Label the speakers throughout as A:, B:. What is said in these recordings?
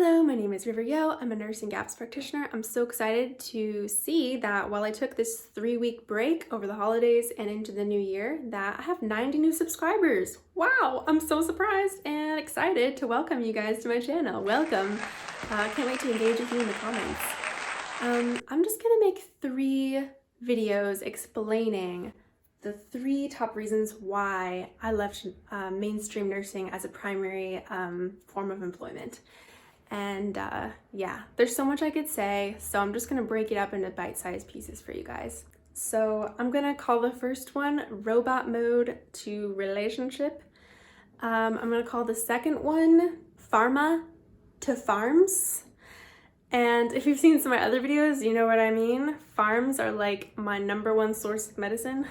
A: Hello, my name is River Yeo. I'm a nursing GAPS practitioner. I'm so excited to see that while I took this 3-week break over the holidays and into the new year, that I have 90 new subscribers. Wow, I'm so surprised and excited to welcome you guys to my channel. Welcome. Can't wait to engage with you in the comments. I'm just gonna make 3 videos explaining the 3 top reasons why I left mainstream nursing as a primary form of employment. And yeah, there's so much I could say, so I'm just gonna break it up into bite-sized pieces for you guys. So I'm gonna call the first one robot mode to relationship. I'm gonna call the second one pharma to farms. And if you've seen some of my other videos, you know what I mean. Farms are like my #1 source of medicine.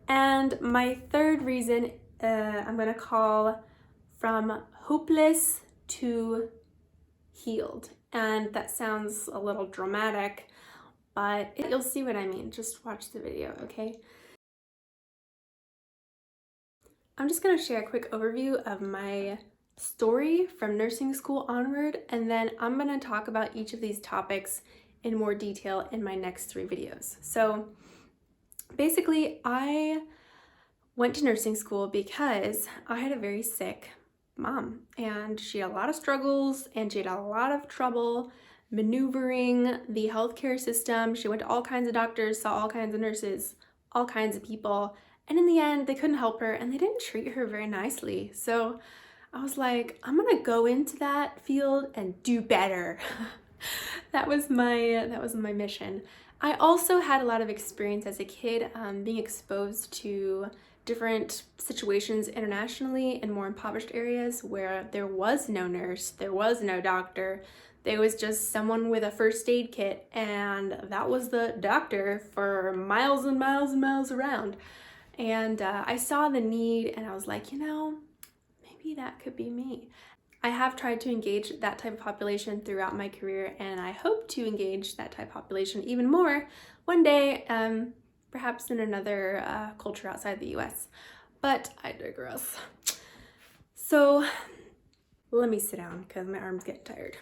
A: And my third reason I'm gonna call from hopeless to healed. And that sounds a little dramatic, but you'll see what I mean. Just watch the video, okay? I'm just gonna share a quick overview of my story from nursing school onward, and then I'm gonna talk about each of these topics in more detail in my next 3 videos. So basically, I went to nursing school because I had a very sick mom, and she had a lot of struggles and she had a lot of trouble maneuvering the healthcare system. She went to all kinds of doctors, saw all kinds of nurses, all kinds of people, and in the end they couldn't help her and they didn't treat her very nicely. So I was like, I'm gonna go into that field and do better. that was my mission. I also had a lot of experience as a kid being exposed to different situations internationally in more impoverished areas where there was no nurse, there was no doctor, there was just someone with a first aid kit, and that was the doctor for miles and miles and miles around. And I saw the need and I was like, you know, maybe that could be me. I have tried to engage that type of population throughout my career, and I hope to engage that type of population even more one day, perhaps in another culture outside the US, but I digress. So let me sit down because my arm's getting tired.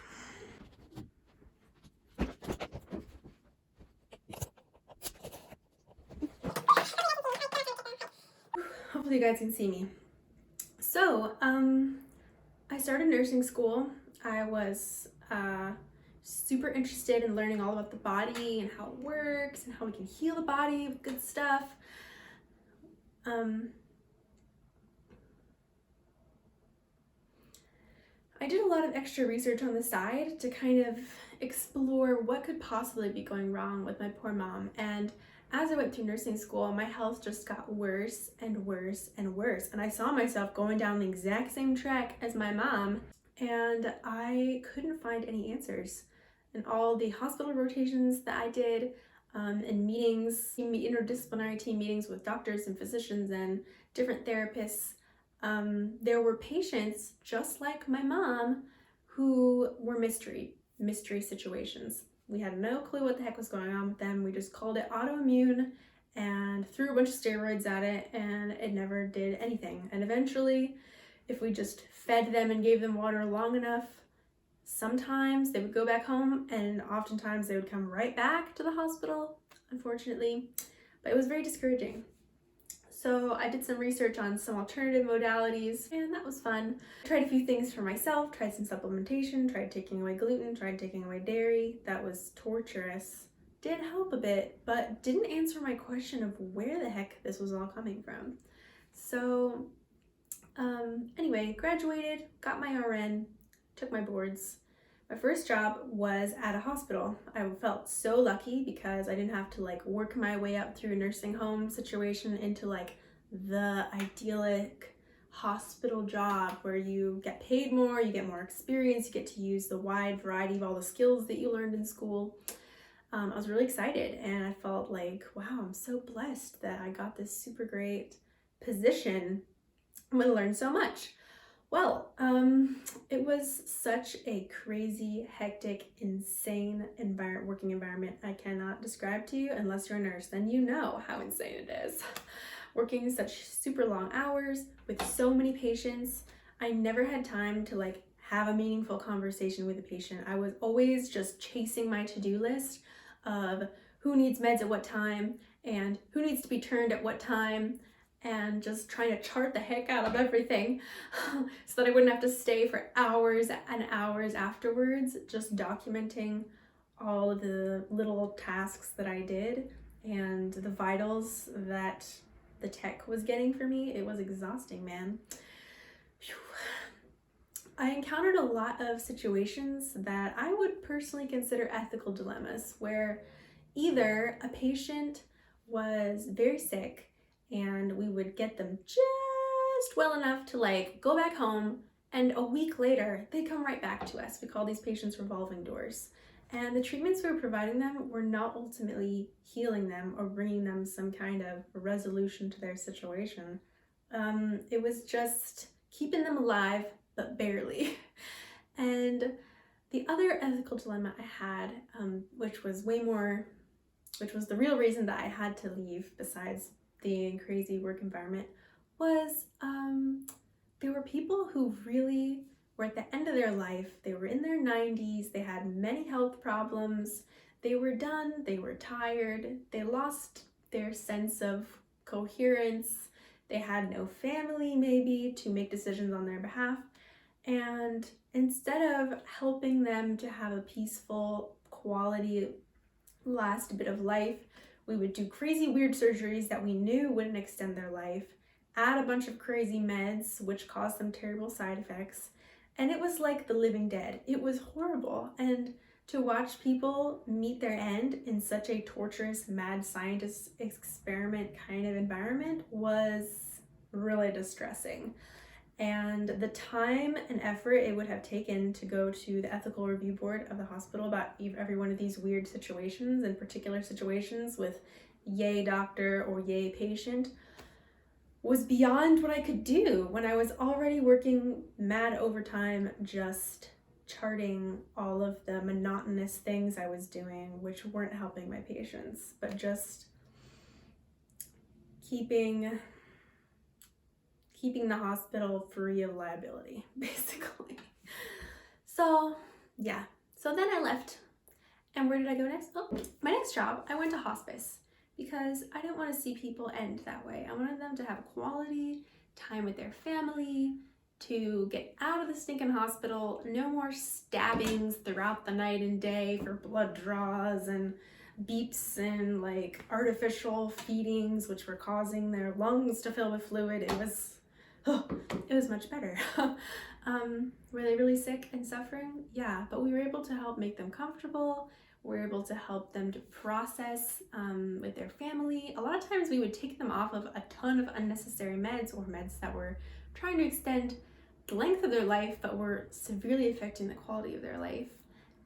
A: Hopefully you guys can see me. So I started nursing school. I was super interested in learning all about the body and how it works and how we can heal the body with good stuff. I did a lot of extra research on the side to kind of explore what could possibly be going wrong with my poor mom. And as I went through nursing school, my health just got worse and worse and worse. And I saw myself going down the exact same track as my mom, and I couldn't find any answers. And all the hospital rotations that I did, and meetings, interdisciplinary team meetings with doctors and physicians and different therapists, there were patients just like my mom who were mystery situations. We had no clue what the heck was going on with them. We just called it autoimmune and threw a bunch of steroids at it, and it never did anything. And eventually, if we just fed them and gave them water long enough, sometimes they would go back home, and oftentimes they would come right back to the hospital, unfortunately. But it was very discouraging. So I did some research on some alternative modalities, and that was fun. I tried a few things for myself, tried some supplementation, tried taking away gluten, tried taking away dairy. That was torturous. Did help a bit, but didn't answer my question of where the heck this was all coming from. So anyway, graduated, got my RN, took my boards. My first job was at a hospital. I felt so lucky because I didn't have to like work my way up through a nursing home situation into like the idyllic hospital job where you get paid more, you get more experience, you get to use the wide variety of all the skills that you learned in school. I was really excited, and I felt like, wow, I'm so blessed that I got this super great position. I'm gonna learn so much. Well, it was such a crazy, hectic, insane working environment. I cannot describe to you unless you're a nurse, then you know how insane it is. Working such super long hours with so many patients. I never had time to like have a meaningful conversation with the patient. I was always just chasing my to-do list of who needs meds at what time and who needs to be turned at what time, and just trying to chart the heck out of everything so that I wouldn't have to stay for hours and hours afterwards just documenting all of the little tasks that I did and the vitals that the tech was getting for me. It was exhausting, man. Whew. I encountered a lot of situations that I would personally consider ethical dilemmas, where either a patient was very sick and we would get them just well enough to like go back home, and a week later they come right back to us. We call these patients revolving doors, and the treatments we were providing them were not ultimately healing them or bringing them some kind of resolution to their situation. It was just keeping them alive, but barely. And the other ethical dilemma I had, which was the real reason that I had to leave besides the crazy work environment, was there were people who really were at the end of their life. They were in their 90s, they had many health problems, they were done, they were tired, they lost their sense of coherence, they had no family maybe to make decisions on their behalf, and instead of helping them to have a peaceful, quality last bit of life, we would do crazy weird surgeries that we knew wouldn't extend their life, add a bunch of crazy meds which caused them terrible side effects, and it was like the living dead. It was horrible. And to watch people meet their end in such a torturous mad scientist experiment kind of environment was really distressing. And the time and effort it would have taken to go to the ethical review board of the hospital about every one of these weird situations, in particular situations with yay doctor or yay patient, was beyond what I could do when I was already working mad overtime, just charting all of the monotonous things I was doing, which weren't helping my patients, but just keeping the hospital free of liability, basically. So yeah, so then I left. And where did I go next? Oh, my next job, I went to hospice, because I didn't want to see people end that way. I wanted them to have quality time with their family, to get out of the stinking hospital, no more stabbings throughout the night and day for blood draws and beeps and like artificial feedings which were causing their lungs to fill with fluid. It was much better. Were they really sick and suffering? Yeah, but we were able to help make them comfortable. We were able to help them to process with their family. A lot of times we would take them off of a ton of unnecessary meds, or meds that were trying to extend the length of their life but were severely affecting the quality of their life.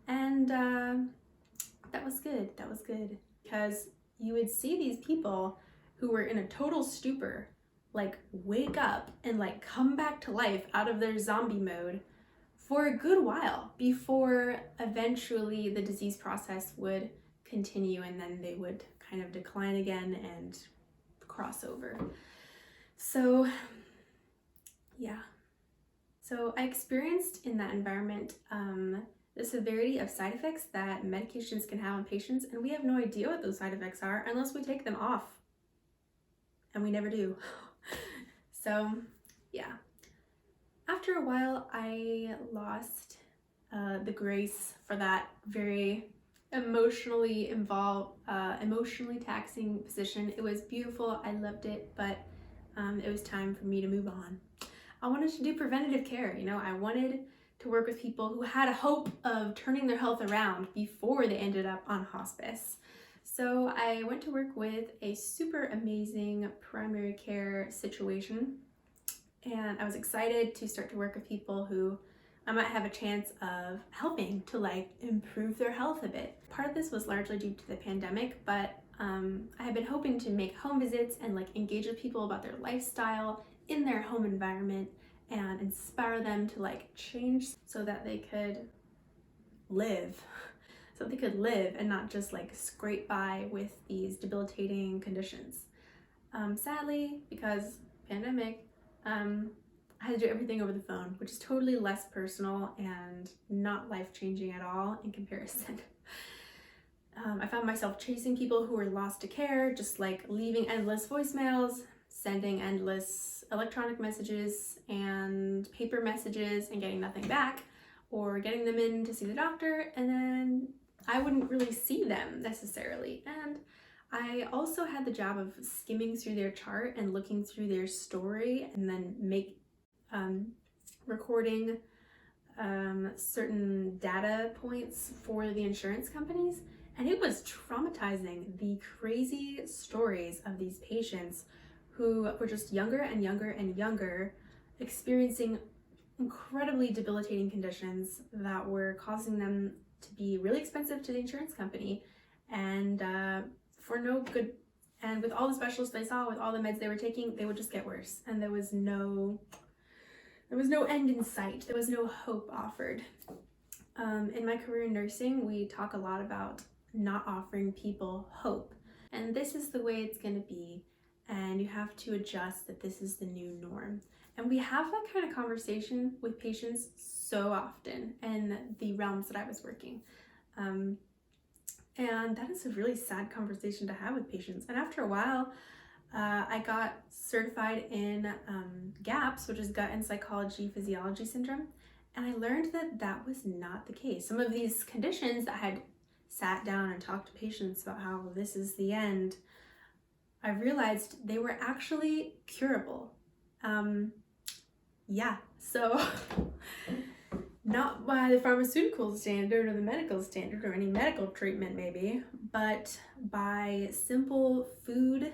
A: And that was good. That was good, because you would see these people who were in a total stupor like wake up and like come back to life out of their zombie mode for a good while before eventually the disease process would continue, and then they would kind of decline again and cross over. So yeah, so I experienced in that environment the severity of side effects that medications can have on patients, and we have no idea what those side effects are unless we take them off, and we never do. So yeah, after a while I lost the grace for that very emotionally taxing position. It was beautiful, I loved it, but it was time for me to move on. I wanted to do preventative care, you know, I wanted to work with people who had a hope of turning their health around before they ended up on hospice. So I went to work with a super amazing primary care situation, and I was excited to start to work with people who I might have a chance of helping to like improve their health a bit. Part of this was largely due to the pandemic, but I had been hoping to make home visits and like engage with people about their lifestyle in their home environment and inspire them to like change so that they could live. So they could live and not just like scrape by with these debilitating conditions. Sadly, because pandemic, I had to do everything over the phone, which is totally less personal and not life-changing at all in comparison. I found myself chasing people who were lost to care, just like leaving endless voicemails, sending endless electronic messages and paper messages and getting nothing back, or getting them in to see the doctor, and then I wouldn't really see them necessarily. And I also had the job of skimming through their chart and looking through their story and then recording certain data points for the insurance companies. And it was traumatizing, the crazy stories of these patients who were just younger and younger and younger, experiencing incredibly debilitating conditions that were causing them to be really expensive to the insurance company, and for no good. And with all the specialists they saw, with all the meds they were taking, they would just get worse, and there was no end in sight. There was no hope offered. In my career in nursing, we talk a lot about not offering people hope, and this is the way it's going to be, and you have to adjust that this is the new norm. And we have that kind of conversation with patients so often in the realms that I was working, and that is a really sad conversation to have with patients. And after a while, I got certified in GAPS, which is Gut and Psychology Physiology Syndrome, and I learned that that was not the case. Some of these conditions that I had sat down and talked to patients about how this is the end, I realized they were actually curable. So not by the pharmaceutical standard or the medical standard or any medical treatment maybe, but by simple food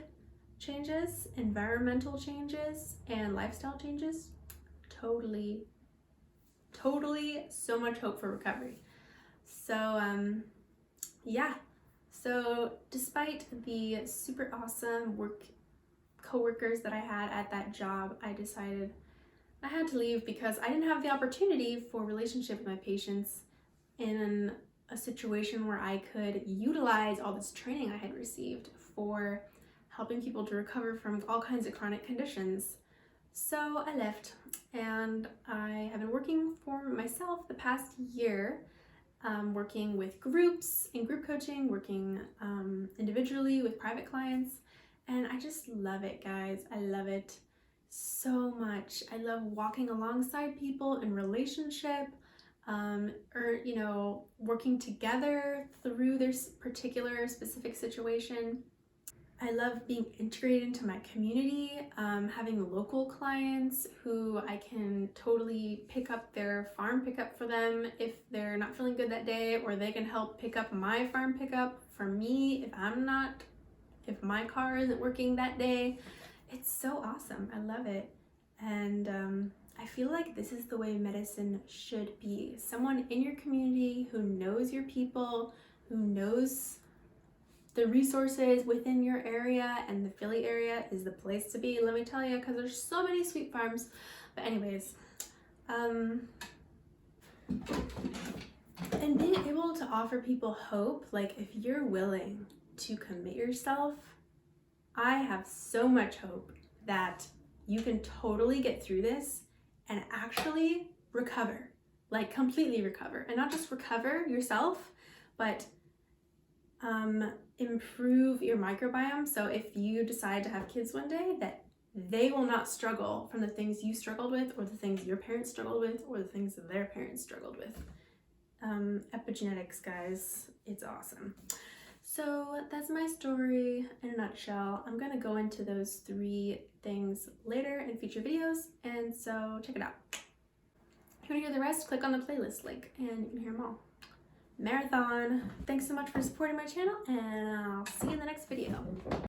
A: changes, environmental changes, and lifestyle changes. Totally so much hope for recovery. So so despite the super awesome coworkers that I had at that job, I decided I had to leave because I didn't have the opportunity for relationship with my patients in a situation where I could utilize all this training I had received for helping people to recover from all kinds of chronic conditions. So I left, and I have been working for myself the past year, working with groups in group coaching, working individually with private clients, and I just love it, guys. I love it so much. I love walking alongside people in relationship, or working together through their particular specific situation. I love being integrated into my community, having local clients who I can totally pick up their farm pickup for them if they're not feeling good that day, or they can help pick up my farm pickup for me if my car isn't working that day. It's so awesome. I love it. And I feel like this is the way medicine should be. Someone in your community who knows your people, who knows the resources within your area, and the Philly area is the place to be, let me tell you, because there's so many sweet farms. But anyways, and being able to offer people hope, like if you're willing to commit yourself, I have so much hope that you can totally get through this and actually recover, like completely recover, and not just recover yourself, but improve your microbiome. So if you decide to have kids one day, that they will not struggle from the things you struggled with, or the things your parents struggled with, or the things that their parents struggled with. Epigenetics, guys, it's awesome. So that's my story in a nutshell. I'm gonna go into those 3 things later in future videos, and so check it out. If you want to hear the rest, click on the playlist link and you can hear them all. Marathon. Thanks so much for supporting my channel, and I'll see you in the next video.